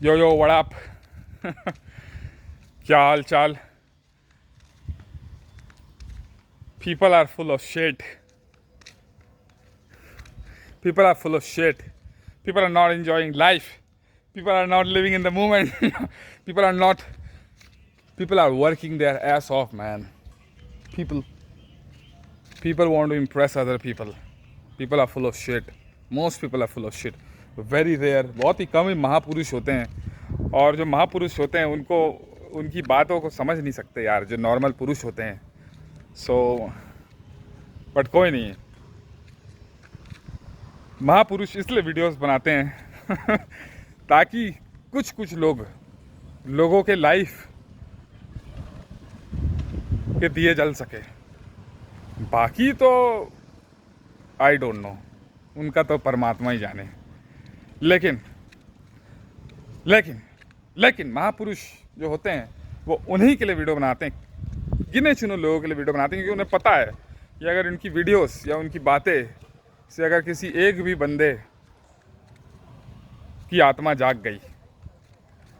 Yo what up. क्या हाल चाल? People are full of shit. People are full of shit. People are not enjoying life. People are not living in the moment. people are not People are working their ass off, man. People people want to impress other people. People are full of shit. Most people are full of shit. Very rare, बहुत ही कम ही महापुरुष होते हैं, और जो महापुरुष होते हैं उनको उनकी बातों को समझ नहीं सकते यार, जो नॉर्मल पुरुष होते हैं। बट कोई नहीं, महापुरुष इसलिए वीडियोस बनाते हैं ताकि कुछ लोगों के लाइफ के दिए जल सके। बाकी तो आई डोंट नो, उनका तो परमात्मा ही जाने। लेकिन लेकिन लेकिन महापुरुष जो होते हैं वो उन्हीं के लिए वीडियो बनाते हैं, गिने चुने लोगों के लिए वीडियो बनाते हैं, क्योंकि उन्हें पता है कि अगर उनकी वीडियोस या उनकी बातें से अगर किसी एक भी बंदे की आत्मा जाग गई,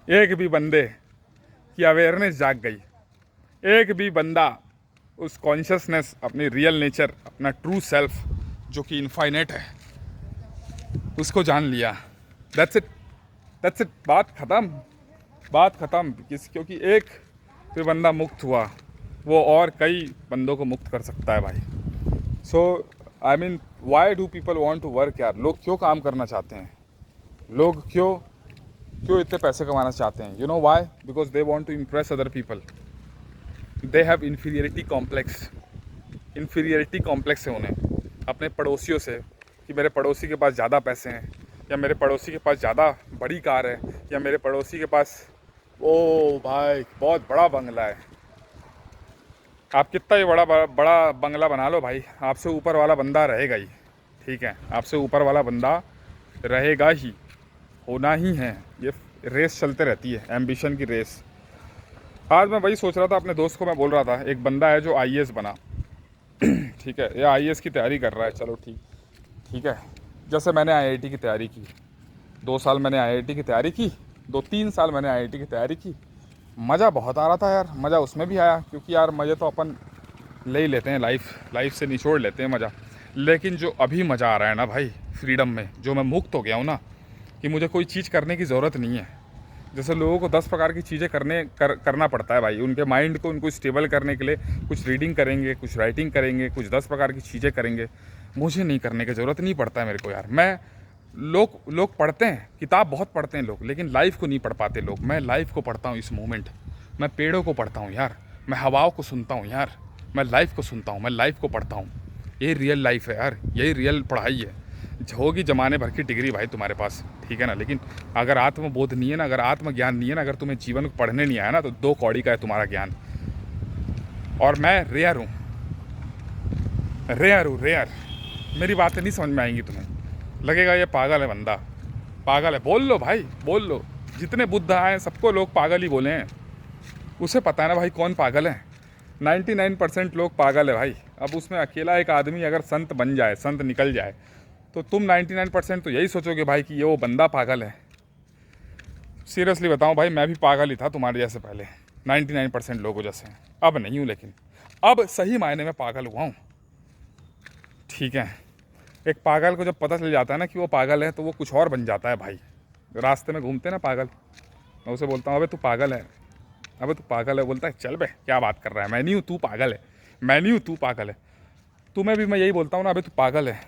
एक भी बंदे की अवेयरनेस जाग गई, एक भी बंदा उस कॉन्शियसनेस, अपनी रियल नेचर, अपना ट्रू सेल्फ जो कि इनफाइनेट है, उसको जान लिया, दैट्स इट, बात ख़त्म। क्योंकि एक भी बंदा मुक्त हुआ वो और कई बंदों को मुक्त कर सकता है भाई। So I mean, why do people want to work यार? लोग क्यों काम करना चाहते हैं? लोग क्यों इतने पैसे कमाना चाहते हैं? You know why? Because they want to impress other people. They have inferiority complex है उन्हें अपने पड़ोसियों से, कि मेरे पड़ोसी के पास ज़्यादा पैसे हैं, या मेरे पड़ोसी के पास ज़्यादा बड़ी कार है, या मेरे पड़ोसी के पास ओ भाई बहुत बड़ा बंगला है। आप कितना ही बड़ा बंगला बना लो भाई, आपसे ऊपर वाला बंदा रहेगा ही। ठीक है, आपसे ऊपर वाला बंदा रहेगा ही, होना ही है। ये रेस चलते रहती है, एम्बिशन की रेस। आज मैं वही सोच रहा था, अपने दोस्त को मैं बोल रहा था, एक बंदा है जो आईएएस बना। ठीक है, ये आईएएस की तैयारी कर रहा है, चलो ठीक है। जैसे मैंने आईआईटी की तैयारी की, 2 साल मैंने आईआईटी की तैयारी की, 2-3 साल मैंने आईआईटी की तैयारी की। मज़ा बहुत आ रहा था यार, मज़ा उसमें भी आया, क्योंकि यार मज़े तो अपन ले ही लेते हैं, लाइफ से निचोड़ लेते हैं मज़ा। लेकिन जो अभी मज़ा आ रहा है ना भाई, फ्रीडम में, जो मैं मुक्त हो गया हूँ ना, कि मुझे कोई चीज़ करने की ज़रूरत नहीं है। जैसे लोगों को 10 प्रकार की चीज़ें करना पड़ता है भाई, उनके माइंड को उनको स्टेबल करने के लिए कुछ रीडिंग करेंगे, कुछ राइटिंग करेंगे, कुछ 10 प्रकार की चीज़ें करेंगे। मुझे नहीं करने की ज़रूरत नहीं पड़ता है मेरे को यार। लोग पढ़ते हैं, किताब बहुत पढ़ते हैं लोग, लेकिन लाइफ को नहीं पढ़ पाते लोग। मैं लाइफ को पढ़ता हूँ, इस मोमेंट। मैं पेड़ों को पढ़ता हूँ यार, मैं हवाओं को सुनता हूँ यार, मैं लाइफ को सुनता हूँ, मैं लाइफ को पढ़ता हूँ। ये रियल लाइफ है यार, यही रियल पढ़ाई है। होगी ज़माने भर की डिग्री भाई तुम्हारे पास, ठीक है ना, लेकिन अगर आत्मबोध नहीं है ना, अगर आत्मज्ञान नहीं है ना, अगर तुम्हें जीवन को पढ़ने नहीं आया ना, तो 2 कौड़ी का है तुम्हारा ज्ञान। और मैं रेयर हूँ। मेरी बातें नहीं समझ में आएंगी तुम्हें, लगेगा ये पागल है बंदा, पागल है। बोल लो भाई, बोल लो। जितने बुद्ध आए सबको लोग पागल ही बोले हैं। उसे पता है ना भाई कौन पागल है। 99% लोग पागल है भाई। अब उसमें अकेला एक आदमी अगर संत बन जाए, संत निकल जाए, तो तुम 99% तो यही सोचोगे भाई कि ये वो बंदा पागल है। सीरियसली बताऊं भाई, मैं भी पागल ही था तुम्हारे जैसे पहले, 99% लोगों जैसे। अब नहीं हूँ, लेकिन अब सही मायने में पागल हुआ हूँ। ठीक है, एक पागल को जब पता चल जाता है ना कि वो पागल है, तो वो कुछ और बन जाता है भाई। रास्ते में घूमते ना पागल, मैं उसे बोलता हूँ अबे तू पागल है, अबे तू पागल है। बोलता है चल बे क्या बात कर रहा है, मैं नहीं हूँ तू पागल है, मैं नहीं हूँ तू पागल है। तुम्हें भी मैं यही बोलता हूँ ना, अबे तू पागल है।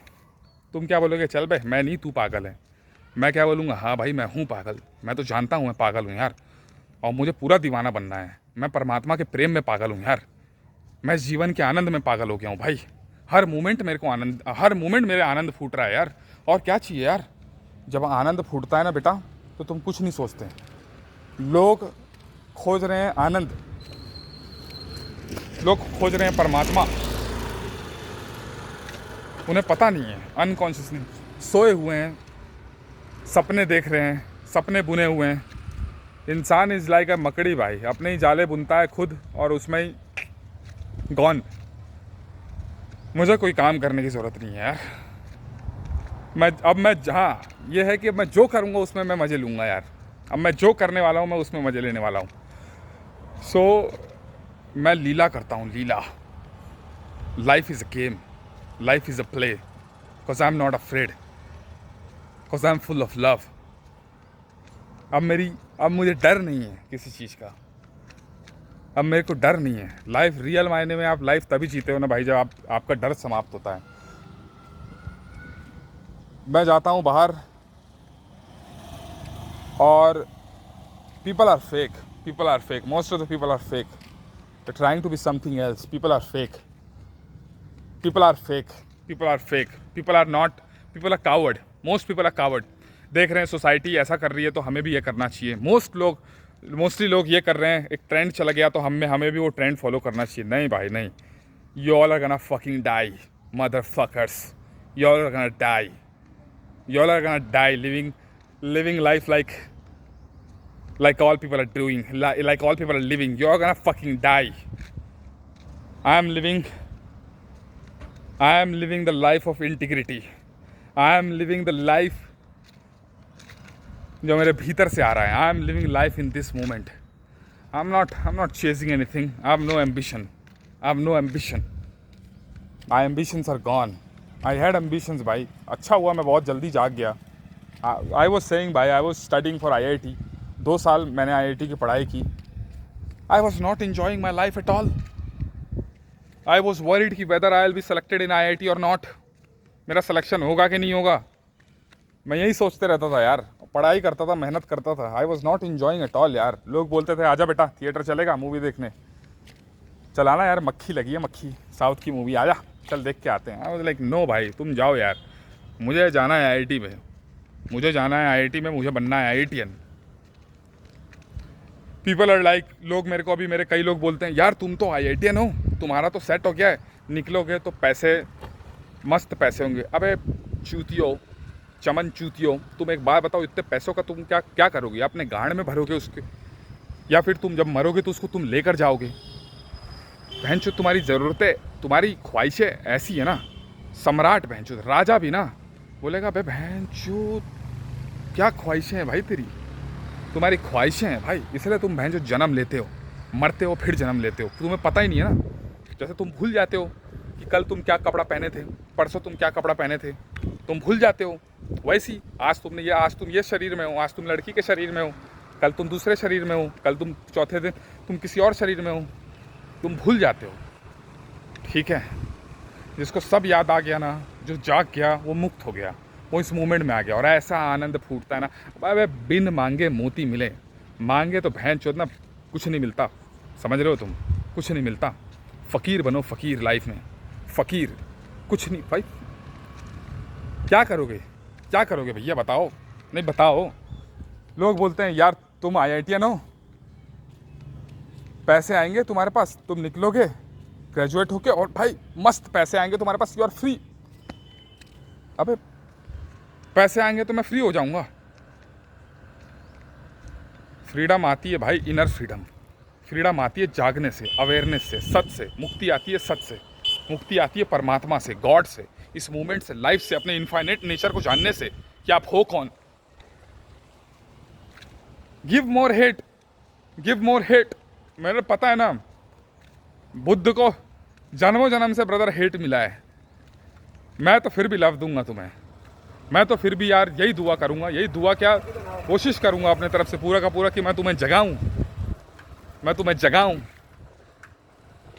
तुम क्या बोलोगे? चल बे मैं नहीं तू पागल है। मैं क्या बोलूँगा? हाँ भाई मैं हूँ पागल, मैं तो जानता हूँ मैं पागल हूँ यार, और मुझे पूरा दीवाना बनना है। मैं परमात्मा के प्रेम में पागल हूँ यार, मैं जीवन के आनंद में पागल हो गया हूँ भाई। हर मोमेंट मेरे को आनंद, हर मोमेंट मेरे आनंद फूट रहा है यार। और क्या चाहिए यार? जब आनंद फूटता है ना बेटा, तो तुम कुछ नहीं सोचते। लोग खोज रहे हैं आनंद, लोग खोज रहे हैं परमात्मा, उन्हें पता नहीं है। अनकॉन्शियसली सोए हुए हैं, सपने देख रहे हैं, सपने बुने हुए हैं। इंसान इज़ लाइक अ मकड़ी भाई, अपने ही जाले बुनता है खुद, और उसमें ही गॉन। मुझे कोई काम करने की ज़रूरत नहीं है यार। मैं जहाँ ये है कि मैं जो करूँगा उसमें मैं मज़े लूँगा यार। अब मैं जो करने वाला हूँ मैं उसमें मज़े लेने वाला हूँ। सो मैं लीला करता हूँ, लीला। Life is a game, life is a play, because I am not afraid, because I am full of love. अब मुझे डर नहीं है किसी चीज़ का, अब मेरे को डर नहीं है। लाइफ रियल मायने में आप लाइफ तभी जीते हो ना भाई जब आपका डर समाप्त होता है। मैं जाता हूँ बाहर और people are fake, most of the people are fake, they're trying to be something else. People are not, people are coward, most people are coward। देख रहे हैं सोसाइटी ऐसा कर रही है तो हमें भी ये करना चाहिए। मोस्टली लोग ये कर रहे हैं, एक ट्रेंड चला गया तो हमें भी वो ट्रेंड फॉलो करना चाहिए। नहीं भाई नहीं, you all are gonna fucking die, motherfuckers, you all are gonna die living life like all people are doing, like all people are living. You're gonna fucking die. I am living the life of integrity. I am living the life जो मेरे भीतर से आ रहा है। I am living life in this moment. I'm not chasing anything. I have no ambition. My ambitions are gone. I had ambitions भाई, अच्छा हुआ मैं बहुत जल्दी जाग गया। I was saying भाई, I was studying for IIT। 2 साल मैंने IIT की पढ़ाई की। I was not enjoying my life at all. I was worried कि whether I will be selected in IIT or not. मेरा सिलेक्शन होगा कि नहीं होगा, मैं यही सोचते रहता था यार। पढ़ाई करता था, मेहनत करता था। I was not enjoying at all यार। लोग बोलते थे आजा बेटा थिएटर चलेगा मूवी देखने। चलाना यार, मक्खी लगी है मक्खी, साउथ की मूवी, आजा चल देख के आते हैं। I was like नो भाई तुम जाओ यार, मुझे जाना है IIT में, मुझे बनना है IITian। पीपल आर लाइक, लोग मेरे को मेरे कई लोग बोलते हैं यार तुम तो IITian हो, तुम्हारा तो सेट हो गया है, निकलोगे तो पैसे, मस्त पैसे होंगे। अबे चूतियो, चमन चूतियो, तुम एक बात बताओ, इतने पैसों का तुम क्या करोगे? अपने गाड़ में भरोगे उसके, या फिर तुम जब मरोगे तो उसको तुम लेकर जाओगे? बहनचोद तुम्हारी ज़रूरतें, तुम्हारी ख्वाहिशें ऐसी है ना, सम्राट बहनचोद, राजा भी ना बोलेगा बे बहनचोद क्या ख्वाहिशें हैं भाई तेरी, तुम्हारी ख्वाहिशें हैं भाई, इसलिए तुम बहनचोद जन्म लेते हो, मरते हो, फिर जन्म लेते हो, तुम्हें पता ही नहीं है ना। जैसे तुम भूल जाते हो कि कल तुम क्या कपड़ा पहने थे, परसों तुम क्या कपड़ा पहने थे, तुम भूल जाते हो। वैसी आज तुम ये शरीर में हो, आज तुम लड़की के शरीर में हो, कल तुम दूसरे शरीर में हो, कल तुम चौथे दिन तुम किसी और शरीर में हो, तुम भूल जाते हो। ठीक है, जिसको सब याद आ गया ना, जो जाग गया वो मुक्त हो गया, वो इस मोमेंट में आ गया। और ऐसा आनंद फूटता है ना, अबे बिन मांगे मोती मिले, मांगे तो बहनचोद ना कुछ नहीं मिलता, समझ रहे हो तुम, कुछ नहीं मिलता। फ़कीर बनो, फ़कीर लाइफ में, फ़कीर, कुछ नहीं भाई। क्या करोगे भैया बताओ, नहीं बताओ। लोग बोलते हैं यार तुम IITian हो, पैसे आएंगे तुम्हारे पास, तुम निकलोगे ग्रेजुएट होके और भाई मस्त पैसे आएंगे तुम्हारे पास, यू आर फ्री। अबे पैसे आएंगे तो मैं फ्री हो जाऊंगा? फ्रीडम आती है भाई, इनर फ्रीडम आती है जागने से, अवेयरनेस से, सच से। मुक्ति आती है सच से, मुक्ति आती है परमात्मा से, गॉड से, इस मूवमेंट से, लाइफ से, अपने इनफाइनेट नेचर को जानने से कि आप हो कौन। Give more hate. मेरे पता है ना, बुद्ध को जन्मों जन्म से ब्रदर हेट मिला है, मैं तो फिर भी लव दूंगा तुम्हें। मैं तो फिर भी यार यही दुआ करूंगा, यही दुआ क्या कोशिश करूंगा अपने तरफ से पूरा का पूरा कि मैं तुम्हें जगाऊं,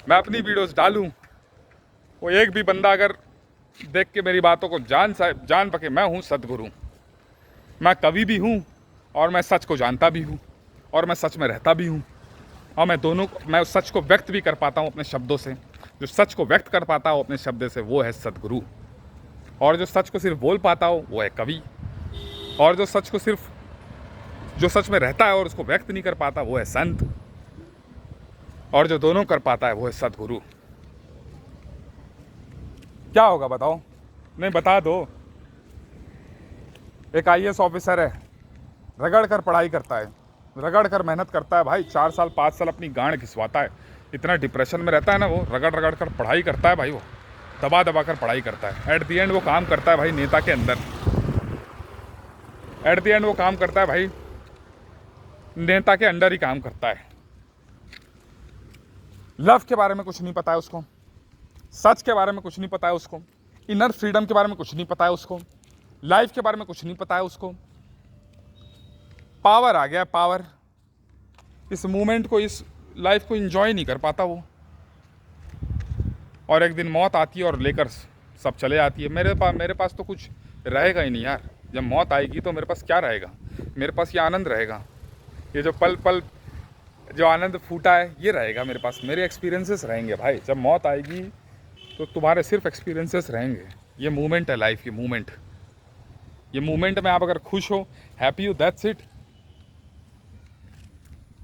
मैं अपनी वीडियोस डालूं। वो एक भी बंदा अगर देख के मेरी बातों को जान पके, मैं हूँ सदगुरु, मैं कवि भी हूँ और मैं सच को जानता भी हूँ और मैं सच में रहता भी हूँ, और मैं उस सच को व्यक्त भी कर पाता हूँ अपने शब्दों से। जो सच को व्यक्त कर पाता हो अपने शब्द से वो है सदगुरु, और जो सच को सिर्फ बोल पाता हो वो है कवि, और जो सच में रहता है और उसको व्यक्त नहीं कर पाता वो है संत, और जो दोनों कर पाता है वो है सदगुरु। क्या होगा बताओ? नहीं बता दो। एक IAS ऑफिसर है, रगड़ कर पढ़ाई करता है, रगड़ कर मेहनत करता है भाई, 4 साल 5 साल अपनी गांड घिसवाता है, इतना डिप्रेशन में रहता है ना वो, रगड़ कर पढ़ाई करता है भाई, वो दबा कर पढ़ाई करता है। एट द एंड वो काम करता है भाई नेता के अंदर, एट द एंड वो काम करता है भाई नेता के अंडर ही काम करता है। लव के बारे में कुछ नहीं पता है उसको, सच के बारे में कुछ नहीं पता है उसको, इनर फ्रीडम के बारे में कुछ नहीं पता है उसको, लाइफ के बारे में कुछ नहीं पता है उसको। पावर आ गया, पावर। इस मोमेंट को, इस लाइफ को एंजॉय नहीं कर पाता वो, और एक दिन मौत आती है और लेकर सब चले आती है। मेरे पास तो कुछ रहेगा ही नहीं यार। जब मौत आएगी तो मेरे पास क्या रहेगा? मेरे पास ये आनंद रहेगा, ये जो पल पल जो आनंद फूटा है ये रहेगा मेरे पास, मेरे एक्सपीरियंसेस रहेंगे भाई। जब मौत आएगी तो तुम्हारे सिर्फ एक्सपीरियंसेस रहेंगे। ये मूवमेंट है लाइफ, ये मूवमेंट में आप अगर खुश हो, हैप्पी हो, दैट्स इट।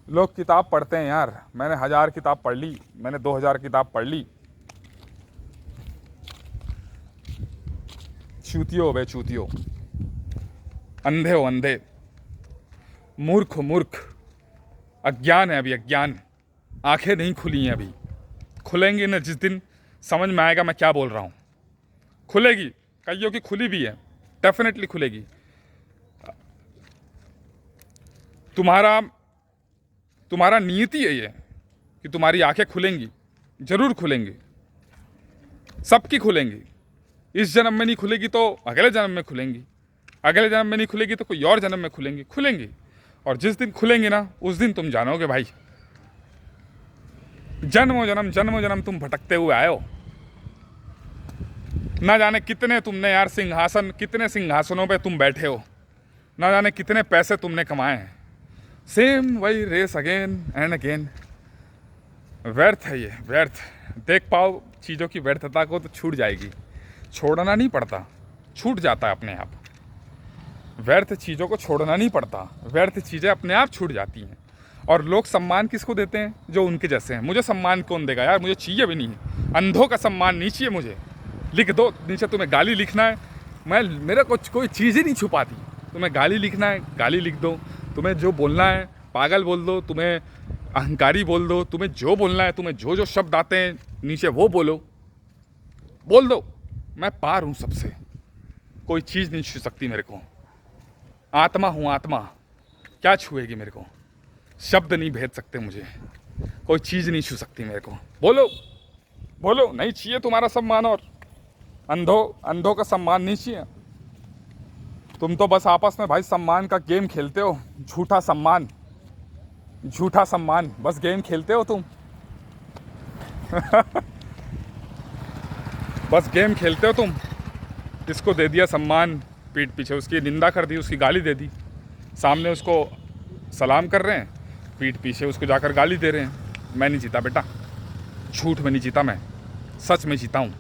लोग किताब पढ़ते हैं यार, मैंने 1000 किताब पढ़ ली, मैंने 2000 किताब पढ़ ली। चूतियो बे चूतियो, अंधे हो अंधे, मूर्ख हो मूर्ख, अज्ञान है अभी अज्ञान। आंखें नहीं खुली हैं अभी, खुलेंगी ना जिस दिन समझ में आएगा मैं क्या बोल रहा हूँ। खुलेगी, कईयों की खुली भी है, डेफिनेटली खुलेगी। तुम्हारा नियति है ये कि तुम्हारी आंखें खुलेंगी, जरूर खुलेंगी, सबकी खुलेंगी। इस जन्म में नहीं खुलेगी तो अगले जन्म में खुलेंगी, अगले जन्म में नहीं खुलेगी तो कोई और जन्म में खुलेंगी। और जिस दिन खुलेंगी ना उस दिन तुम जानोगे भाई। जन्मों जन्म तुम भटकते हुए आए हो। ना जाने कितने तुमने यार कितने सिंहासनों पे तुम बैठे हो, ना जाने कितने पैसे तुमने कमाए हैं। सेम वही रेस अगेन एंड अगेन। व्यर्थ है ये, व्यर्थ। देख पाओ चीज़ों की व्यर्थता को तो छूट जाएगी। छोड़ना नहीं पड़ता, छूट जाता है अपने आप। व्यर्थ चीज़ों को छोड़ना नहीं पड़ता, व्यर्थ चीज़ें अपने आप छूट जाती हैं। और लोग सम्मान किसको देते हैं? जो उनके जैसे हैं। मुझे सम्मान कौन देगा यार? मुझे चाहिए भी नहीं है। अंधों का सम्मान नहीं चाहिए मुझे। लिख दो नीचे, तुम्हें गाली लिखना है, मेरे को कोई चीज़ ही नहीं छुपाती। तुम्हें गाली लिखना है, गाली लिख दो। तुम्हें जो बोलना है पागल बोल दो, तुम्हें अहंकारी बोल दो, तुम्हें जो बोलना है, तुम्हें जो शब्द आते हैं नीचे वो बोल दो। मैं पार हूँ सबसे, कोई चीज़ नहीं छू सकती मेरे को। आत्मा हूँ आत्मा, क्या छुएगी मेरे को? शब्द नहीं भेज सकते मुझे, कोई चीज़ नहीं छू सकती मेरे को। बोलो नहीं चाहिए तुम्हारा सम्मान। और अंधों का सम्मान नहीं चाहिए। तुम तो बस आपस में भाई सम्मान का गेम खेलते हो। झूठा सम्मान, बस गेम खेलते हो तुम। बस गेम खेलते हो तुम। इसको दे दिया सम्मान, पीठ पीछे उसकी निंदा कर दी, उसकी गाली दे दी। सामने उसको सलाम कर रहे हैं, पीठ पीछे उसको जाकर गाली दे रहे हैं। मैं नहीं जीता बेटा, झूठ में नहीं जीता मैं, सच में जीता हूँ।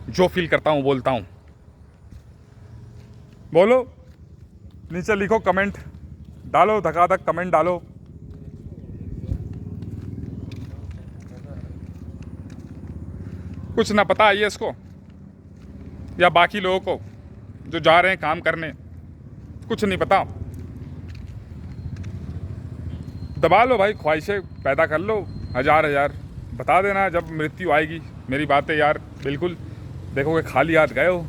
जो फील करता हूँ बोलता हूँ। बोलो, नीचे लिखो, कमेंट डालो, धकाधक कमेंट डालो। कुछ ना पता है इसको या बाकी लोगों को जो जा रहे हैं काम करने, कुछ नहीं पता। दबा लो भाई, ख्वाहिशें पैदा कर लो हजार। बता देना जब मृत्यु आएगी। मेरी बातें यार बिल्कुल देखोगे खाली हाथ गए हो,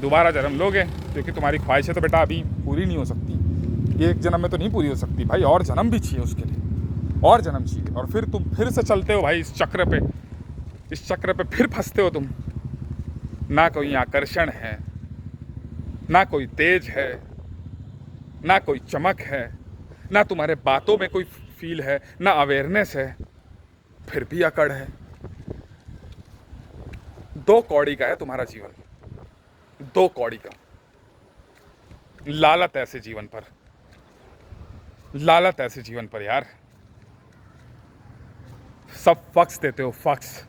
दोबारा जन्म लोगे। क्योंकि तुम्हारी ख्वाहिशें तो बेटा अभी पूरी नहीं हो सकती, एक जन्म में तो नहीं पूरी हो सकती भाई। और जन्म भी चाहिए उसके लिए, और जन्म चाहिए। और फिर तुम फिर से चलते हो भाई इस चक्र पे फिर फंसते हो तुम। ना कोई आकर्षण है, ना कोई तेज है, ना कोई चमक है, ना तुम्हारे बातों में कोई फील है, ना अवेयरनेस है, फिर भी अकड़ है। 2 कौड़ी का है तुम्हारा जीवन, 2 कौड़ी का। लालत ऐसे जीवन पर यार। सब फक्स देते हो, फक्स।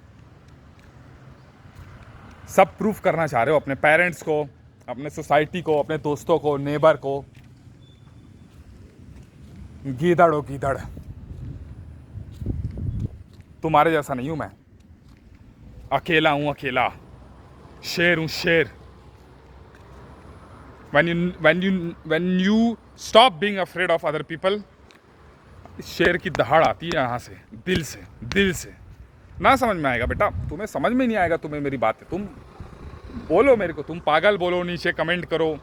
सब प्रूफ करना चाह रहे हो अपने पेरेंट्स को, अपने सोसाइटी को, अपने दोस्तों को, नेबर को। गीदड़ हो गीदड़, तुम्हारे जैसा नहीं हूं मैं। अकेला हूं अकेला, शेर हूं शेर। when you stop being afraid of other people, शेर की दहाड़ आती है यहाँ से, दिल से। ना समझ में आएगा बेटा, तुम्हें समझ में नहीं आएगा। तुम्हें मेरी बातें, तुम बोलो मेरे को, तुम पागल बोलो, नीचे कमेंट करो,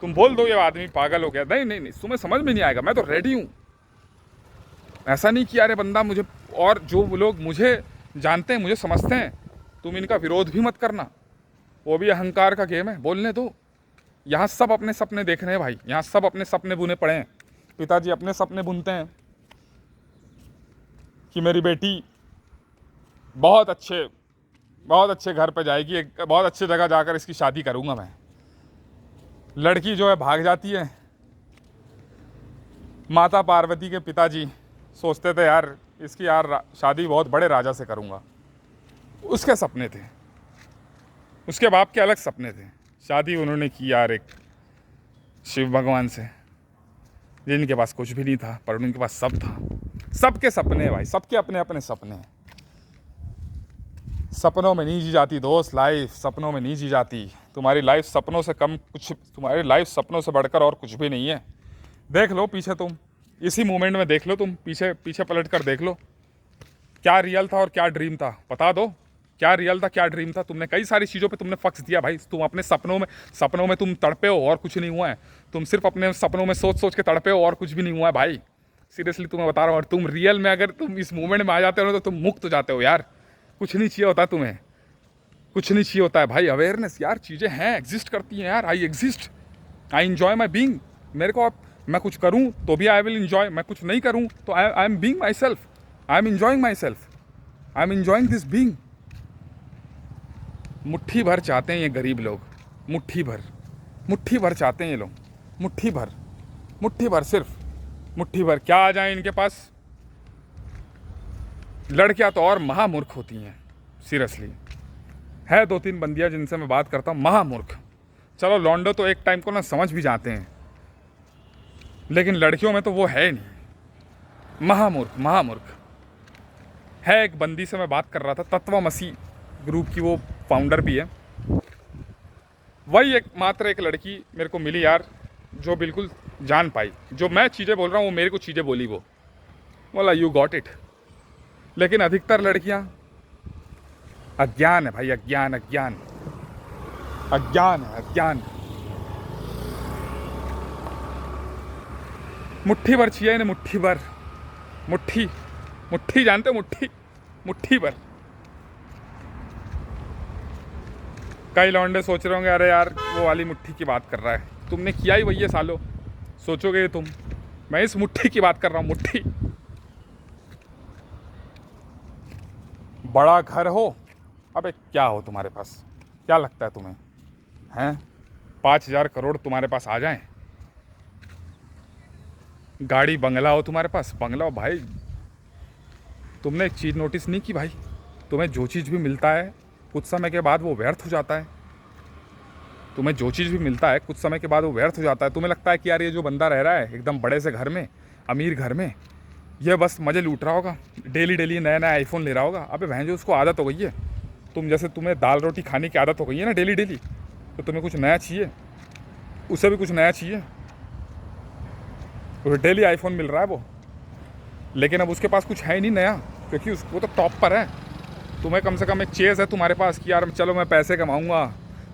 तुम बोल दो ये आदमी पागल हो गया, नहीं नहीं नहीं, तुम्हें समझ में नहीं आएगा, मैं तो रेडी हूँ। ऐसा नहीं कि अरे बंदा मुझे, और जो लोग मुझे जानते हैं, मुझे समझते हैं, तुम इनका विरोध भी मत करना, वो भी अहंकार का गेम है, बोलने दो। यहाँ सब अपने सपने देख रहे हैं भाई, यहाँ सब अपने सपने बुने पड़े हैं। पिताजी अपने सपने बुनते हैं कि मेरी बेटी बहुत अच्छे घर पे जाएगी, एक बहुत अच्छी जगह जाकर इसकी शादी करूँगा मैं। लड़की जो है भाग जाती है। माता पार्वती के पिताजी सोचते थे यार इसकी शादी बहुत बड़े राजा से करूँगा, उसके सपने थे, उसके बाप के अलग सपने थे। शादी उन्होंने की यार एक शिव भगवान से, जिनके पास कुछ भी नहीं था पर उनके पास सब था। सबके सपने हैं भाई, सबके अपने अपने सपने हैं। सपनों में नहीं जी जाती दोस्त लाइफ, सपनों में नहीं जी जाती। तुम्हारी लाइफ सपनों से कम कुछ, तुम्हारी लाइफ सपनों से बढ़कर और कुछ भी नहीं है। देख लो पीछे, तुम इसी मोमेंट में देख लो, तुम पीछे पीछे पलट कर देख लो, क्या रियल था और क्या ड्रीम था। बता दो क्या रियल था क्या ड्रीम था। तुमने कई सारी चीज़ों पे तुमने फक्स दिया भाई। तुम अपने सपनों में तुम तड़पे हो और कुछ नहीं हुआ है। तुम सिर्फ अपने सपनों में सोच के तड़पे हो और कुछ भी नहीं हुआ है भाई। सीरियसली तुम्हें बता रहा हूँ। और तुम रियल में अगर तुम इस मूवमेंट में आ जाते हो तो तुम मुक्त हो जाते हो यार। कुछ नहीं चाहिए होता तुम्हें, कुछ नहीं चाहिए होता है भाई। अवेयरनेस यार, चीज़ें हैं, एग्जिस्ट करती हैं यार। I exist, I enjoy my being. मेरे को मैं कुछ करूँ तो भी आई विल इन्जॉय, मैं कुछ नहीं करूँ तो I am being my self, I am enjoying my self, I am enjoying this being. मुट्ठी भर चाहते हैं ये गरीब लोग, मुट्ठी भर चाहते हैं ये लोग, मुट्ठी भर, सिर्फ मुट्ठी भर। क्या आ जाए इनके पास। लड़कियां तो और महामूर्ख होती हैं, सीरियसली। है 2-3 बंदियां जिनसे मैं बात करता हूँ, महामूर्ख। चलो लौंडो तो एक टाइम को ना समझ भी जाते हैं, लेकिन लड़कियों में तो वो है नहीं। महामूर्ख है। एक बंदी से मैं बात कर रहा था, तत्वमसी ग्रुप की वो फाउंडर भी है। वही मात्र एक लड़की मेरे को मिली यार, जो बिल्कुल जान पाई। जो मैं चीज़ें बोल रहा हूँ वो मेरे को चीज़ें बोली। वो बोला यू गॉट इट। लेकिन अधिकतर लड़कियाँ अज्ञान है भाई, अज्ञान है। मुट्ठी भर चाहिए इन्हें, मुट्ठी भर। मुट्ठी जानते हो, मुट्ठी भर। कई लौंडे सोच रहे होंगे अरे यार वो वाली मुट्ठी की बात कर रहा है। तुमने किया ही वही है सालो, सोचोगे तुम। मैं इस मुट्ठी की बात कर रहा हूँ, मुट्ठी। बड़ा घर हो, अबे क्या हो तुम्हारे पास, क्या लगता है तुम्हें हैं 5,000 करोड़ तुम्हारे पास आ जाएं। गाड़ी बंगला हो तुम्हारे पास, बंगला हो भाई। तुमने एक चीज़ नोटिस नहीं की भाई, तुम्हें जो चीज़ भी मिलता है कुछ समय के बाद वो व्यर्थ हो जाता है। तुम्हें जो चीज़ भी मिलता है कुछ समय के बाद वो व्यर्थ हो जाता है। तुम्हें लगता है कि यार ये जो बंदा रह रहा है एकदम बड़े से घर में, अमीर घर में, ये बस मज़े लूट रहा होगा, डेली नया आईफोन ले रहा होगा। अबे बहन जो उसको आदत हो गई है, तुम जैसे तुम्हें दाल रोटी खाने की आदत हो गई है ना डेली, तो तुम्हें कुछ नया चाहिए, उसे भी कुछ नया चाहिए। उसे डेली आईफोन मिल रहा है वो, लेकिन अब उसके पास कुछ है ही नहीं नया, क्योंकि वो तो टॉप पर है। तुम्हें कम से कम एक चेज़ है तुम्हारे पास कि यार चलो मैं पैसे कमाऊँगा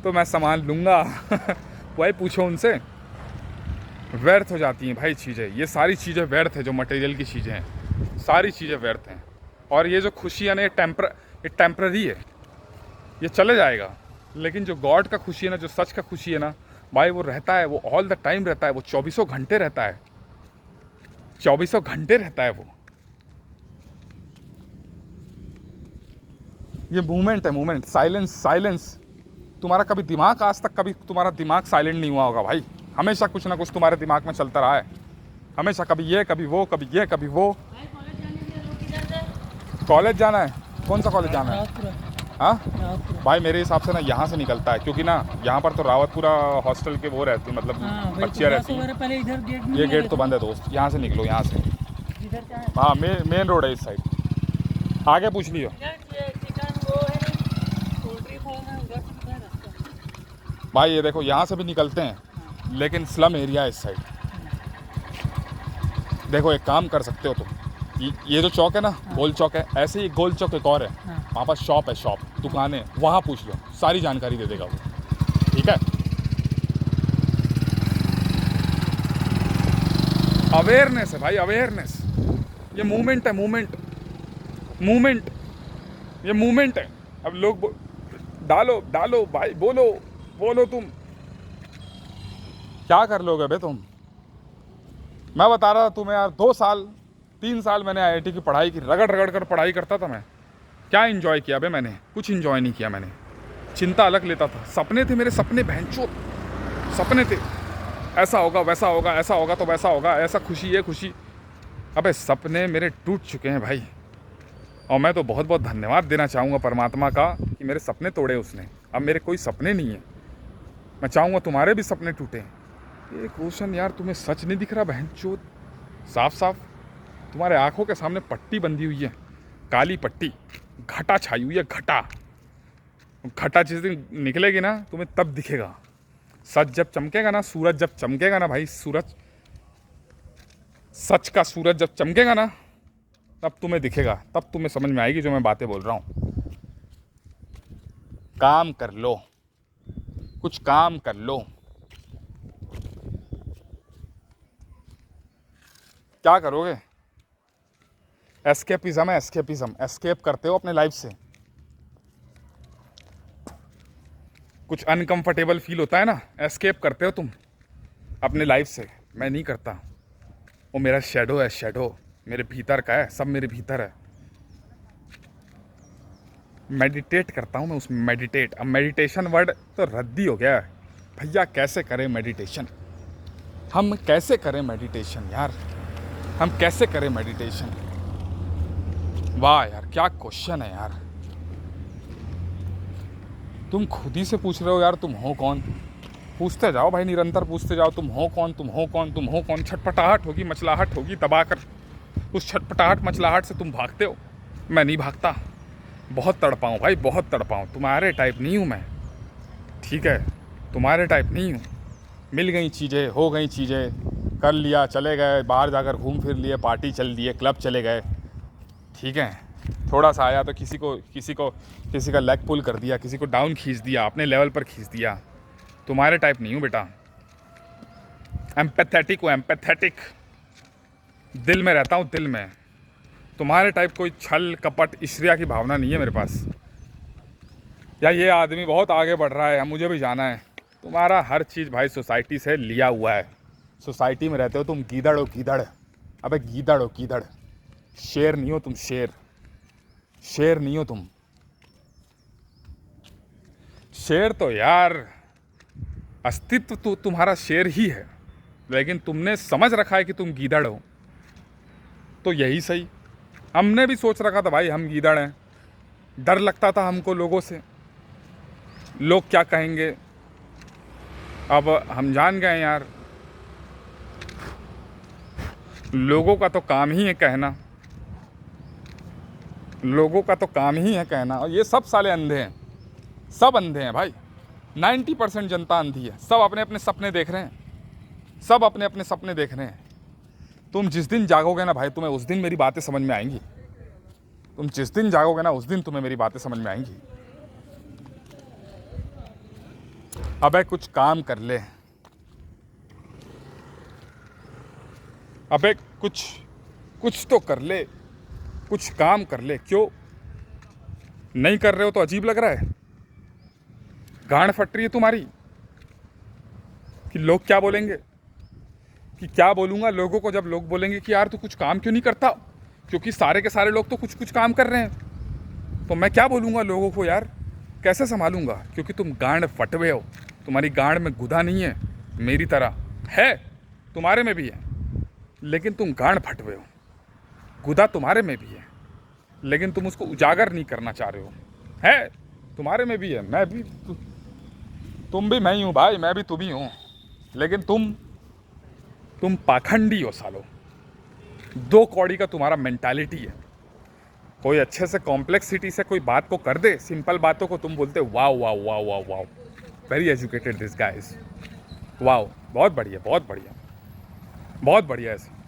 तो मैं सामान लूँगा। वही पूछो उनसे। व्यर्थ हो जाती हैं भाई चीज़ें। ये सारी चीज़ें व्यर्थ है, जो मटेरियल की चीज़ें हैं सारी चीज़ें व्यर्थ हैं। और ये जो खुशी है ना, ये टेम्पररी है, ये चले जाएगा। लेकिन जो गॉड का खुशी है ना, जो सच का खुशी है ना भाई, वो रहता है, वो ऑल द टाइम रहता है, वो 24 घंटे रहता है, 24 घंटे रहता है वो। ये मूवमेंट है, मूवमेंट, साइलेंस। तुम्हारा कभी दिमाग, आज तक कभी तुम्हारा दिमाग साइलेंट नहीं हुआ होगा भाई। हमेशा कुछ ना कुछ तुम्हारे दिमाग में चलता रहा है, हमेशा। कभी ये कभी वो, कभी ये कभी वो। कॉलेज जाना है? कौन सा कॉलेज जाना है? हाँ भाई मेरे हिसाब से ना यहाँ से निकलता है, क्योंकि ना यहाँ पर तो रावतपुरा हॉस्टल के वो रहती, मतलब बच्चियाँ रहती हैं। ये गेट तो बंद है दोस्त, यहाँ से निकलो, यहाँ से। हाँ मेन रोड है इस साइड, आगे पूछ लियो। भाई ये देखो यहाँ से भी निकलते हैं, लेकिन स्लम एरिया है इस साइड। देखो एक काम कर सकते हो तुम, ये जो चौक है ना, गोल चौक है, ऐसे ही गोल चौक एक और है, वहाँ पर शॉप है, दुकानें, वहाँ पूछ लो, सारी जानकारी दे देगा वो। ठीक है, अवेयरनेस है भाई, अवेयरनेस। ये मूवमेंट है, मूवमेंट, मूवमेंट, ये मूवमेंट है। अब लोग डालो डालो भाई, बोलो बोलो, तुम क्या कर लोगे बे तुम? मैं बता रहा था तुम्हें यार, 2 साल 3 साल मैंने आईआईटी की पढ़ाई की, रगड़ रगड़ कर पढ़ाई करता था मैं। क्या एंजॉय किया बे मैंने? कुछ एंजॉय नहीं किया मैंने। चिंता अलग लेता था, सपने थे मेरे, सपने भैंचोद सपने थे। ऐसा होगा, वैसा होगा, ऐसा होगा तो वैसा होगा, ऐसा खुशी, ये खुशी। अबे सपने मेरे टूट चुके हैं भाई। और मैं तो बहुत बहुत धन्यवाद देना चाहूँगा परमात्मा का कि मेरे सपने तोड़े उसने। अब मेरे कोई सपने नहीं है। मैं चाहूँगा तुम्हारे भी सपने टूटे। ये क्वेश्चन यार, तुम्हें सच नहीं दिख रहा बहनचोद? साफ साफ तुम्हारे आंखों के सामने पट्टी बंधी हुई है, काली पट्टी, घटा छाई हुई है, घटा। घटा जिस दिन निकलेगी ना तुम्हें तब दिखेगा। सच जब चमकेगा ना, सूरज जब चमकेगा ना भाई, सूरज, सच का सूरज जब चमकेगा ना, तब तुम्हें दिखेगा, तब तुम्हें समझ में आएगी जो मैं बातें बोल रहा हूँ। काम कर लो, कुछ काम कर लो। क्या करोगे? एस्केपिज्म है, एस्केपिज्म। एस्केप करते हो अपने लाइफ से। कुछ अनकंफर्टेबल फील होता है ना, एस्केप करते हो तुम अपने लाइफ से। मैं नहीं करता। वो मेरा शैडो है, शैडो मेरे भीतर का है, सब मेरे भीतर है। मेडिटेट करता हूँ मैं उसमें, मेडिटेट। अब मेडिटेशन वर्ड तो रद्दी हो गया है भैया। कैसे करें मेडिटेशन? हम कैसे करें मेडिटेशन यार? हम कैसे करें मेडिटेशन? वाह यार, क्या क्वेश्चन है यार। तुम खुद ही से पूछ रहे हो यार, तुम हो कौन? पूछते जाओ भाई, निरंतर पूछते जाओ, तुम हो कौन, तुम हो कौन, तुम हो कौन। छटपटाहट होगी, मचलाहट होगी दबाकर। उस छटपटाहट मचलाहट से तुम भागते हो। मैं नहीं भागता। बहुत तड़पाऊँ भाई, बहुत तड़पाऊँ। तुम्हारे टाइप नहीं हूँ मैं, ठीक है? तुम्हारे टाइप नहीं हूँ। मिल गई चीज़ें, हो गई चीज़ें, कर लिया, चले गए, बाहर जाकर घूम फिर लिए, पार्टी चल दिए, क्लब चले गए, ठीक है? थोड़ा सा आया तो किसी का लेग पुल कर दिया, किसी को डाउन खींच दिया, अपने लेवल पर खींच दिया। तुम्हारे टाइप नहीं हूँ बेटा। एम्पैथेटिक हूँ, एम्पैथेटिक। दिल में रहता हूँ, दिल में। तुम्हारे टाइप कोई छल कपट ईर्ष्या की भावना नहीं है मेरे पास। या ये आदमी बहुत आगे बढ़ रहा है, मुझे भी जाना है। तुम्हारा हर चीज़ भाई सोसाइटी से लिया हुआ है। सोसाइटी में रहते हो तुम, गीदड़ हो गीदड़। अबे गीदड़ हो गीदड़, शेर नहीं हो तुम, शेर। शेर नहीं हो तुम। शेर तो यार अस्तित्व तो तुम्हारा शेर ही है, लेकिन तुमने समझ रखा है कि तुम गीदड़ हो। तो यही सही। हमने भी सोच रखा था भाई हम गीदड़ हैं। डर लगता था हमको लोगों से, लोग क्या कहेंगे। अब हम जान गए यार, लोगों का तो काम ही है कहना। लोगों का तो काम ही है कहना। और ये सब साले अंधे हैं, सब अंधे हैं भाई। 90% जनता अंधी है। सब अपने अपने सपने देख रहे हैं, सब अपने अपने सपने देख रहे हैं। तुम जिस दिन जागोगे ना भाई, तुम्हें उस दिन मेरी बातें समझ में आएंगी। तुम जिस दिन जागोगे ना, उस दिन तुम्हें मेरी बातें समझ में आएंगी। अबे कुछ काम कर ले। अबे कुछ तो कर ले, कुछ काम कर ले। क्यों नहीं कर रहे हो? तो अजीब लग रहा है। गांड फट रही है तुम्हारी कि लोग क्या बोलेंगे, कि क्या बोलूँगा लोगों को जब लोग बोलेंगे कि यार तू कुछ काम क्यों नहीं करता, क्योंकि सारे के सारे लोग तो कुछ कुछ काम कर रहे हैं। तो मैं क्या बोलूँगा लोगों को यार, कैसे संभालूँगा? क्योंकि तुम गांड फटवे हो। तुम्हारी गांड में गुदा नहीं है, मेरी तरह है, तुम्हारे में भी है, लेकिन तुम गांड फटवे हो। गुदा तुम्हारे में भी है, लेकिन तुम उसको उजागर नहीं करना चाह रहे हो। है तुम्हारे में भी है, मैं भी, तुम भी मैं ही हूँ भाई, मैं भी तुम ही हूँ। लेकिन तुम पाखंडी हो सालो। 2 कौड़ी का तुम्हारा मेंटालिटी है। कोई अच्छे से कॉम्प्लेक्सिटी से कोई बात को कर दे, सिंपल बातों को तुम बोलते wow wow wow wow wow, very educated this guys, wow, बहुत बढ़िया, बहुत बढ़िया, बहुत बढ़िया। ऐसे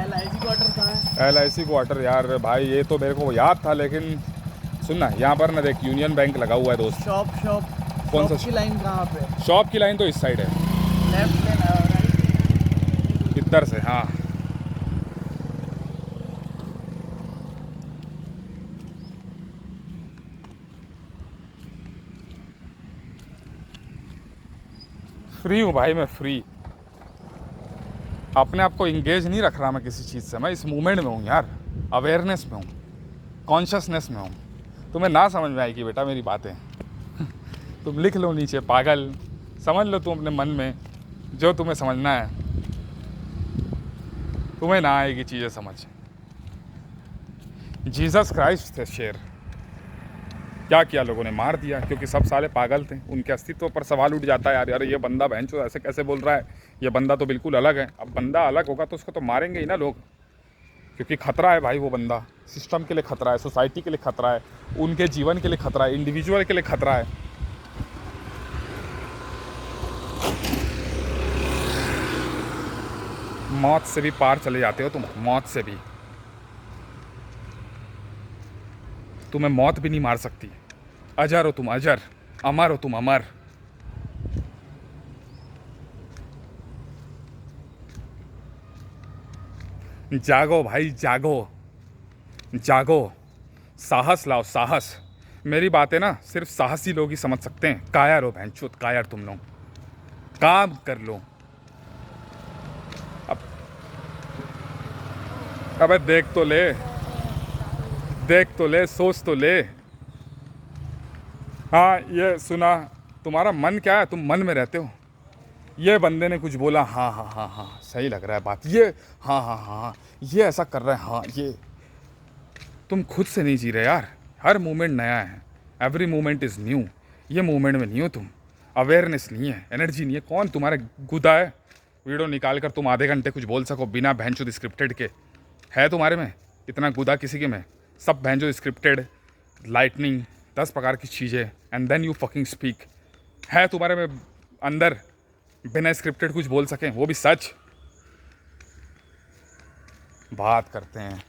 LIC क्वार्टर कहाँ है? LIC क्वार्टर यार भाई, ये तो मेरे को याद था, लेकिन सुनना, यहाँ पर ना देख यूनियन बैंक लगा हुआ है दोस्त। शॉप कौन सा की लाइन कहाँ पे? शॉप की लाइन तो इस साइड है। लेफ्ट लेन, राइट। इधर से, हाँ। फ्री हूँ भाई, मैं फ्री। अपने आप को इंगेज नहीं रख रहा मैं किसी चीज़ से। मैं इस मूवमेंट में हूँ यार, अवेयरनेस में हूँ, कॉन्शियसनेस में हूँ। तुम्हें ना समझ में आएगी बेटा मेरी बातें। तुम लिख लो नीचे पागल, समझ लो तुम अपने मन में जो तुम्हें समझना है। तुम्हें ना आएगी चीज़ें समझ। जीसस क्राइस्ट थे शेर, क्या किया लोगों ने? मार दिया, क्योंकि सब साले पागल थे। उनके अस्तित्व पर सवाल उठ जाता है यार, अरे ये बंदा बहनचोद ऐसे कैसे बोल रहा है, ये बंदा तो बिल्कुल अलग है। अब बंदा अलग होगा तो उसको तो मारेंगे ही ना लोग, क्योंकि खतरा है भाई। वो बंदा सिस्टम के लिए खतरा है, सोसाइटी के लिए खतरा है, उनके जीवन के लिए खतरा है, इंडिविजुअल के लिए खतरा है। मौत से भी पार चले जाते हो तुम, मौत से भी। तुम्हें मौत भी नहीं मार सकती। अजर हो तुम, अजर। अमर हो तुम, अमर। जागो भाई, जागो, जागो। साहस लाओ, साहस। मेरी बातें ना सिर्फ साहसी लोग ही समझ सकते हैं। कायर हो भैंचोद, कायर तुम लोग। काम कर लो। अब अबे देख तो ले, देख तो ले, सोच तो ले। हाँ ये सुना, तुम्हारा मन क्या है? तुम मन में रहते हो। ये बंदे ने कुछ बोला, हाँ हाँ हाँ हाँ सही लग रहा है बात, ये हाँ हाँ हाँ हाँ, ये ऐसा कर रहा है, हाँ ये। तुम खुद से नहीं जी रहे यार। हर मोमेंट नया है, एवरी मोमेंट इज़ न्यू। ये मोमेंट में नहीं हो तुम, अवेयरनेस नहीं है, एनर्जी नहीं है। कौन तुम्हारे गुदा है वीडियो निकाल कर तुम आधे घंटे कुछ बोल सको बिना भैंचोद स्क्रिप्टेड के? है तुम्हारे में इतना गुदा किसी के में? सब भैंचोद स्क्रिप्टेड, लाइटनिंग, 10 प्रकार की चीज़ें, and then you fucking speak. है तुम्हारे में अंदर बिना स्क्रिप्टेड कुछ बोल सकें, वो भी सच? बात करते हैं।